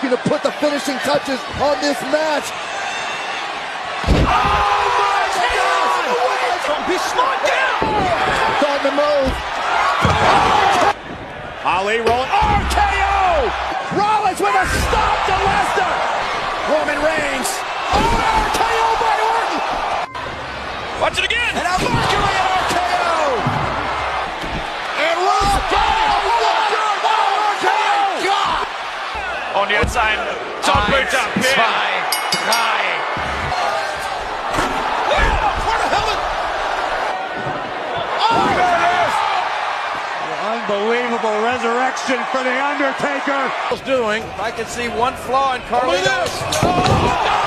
looking to put the finishing touches on this match. Oh my God! He's slowed down! On the move. Ali rolling. RKO! Rollins with a stop to Lesnar. Roman Reigns. Oh, RKO by Orton. Watch it again. And a Mercury at RKO. And Rollins got it. Oh, RKO. On the outside. Aproveita. Unbelievable resurrection for The Undertaker. Doing. I can see one flaw in Carlito's. Oh, no!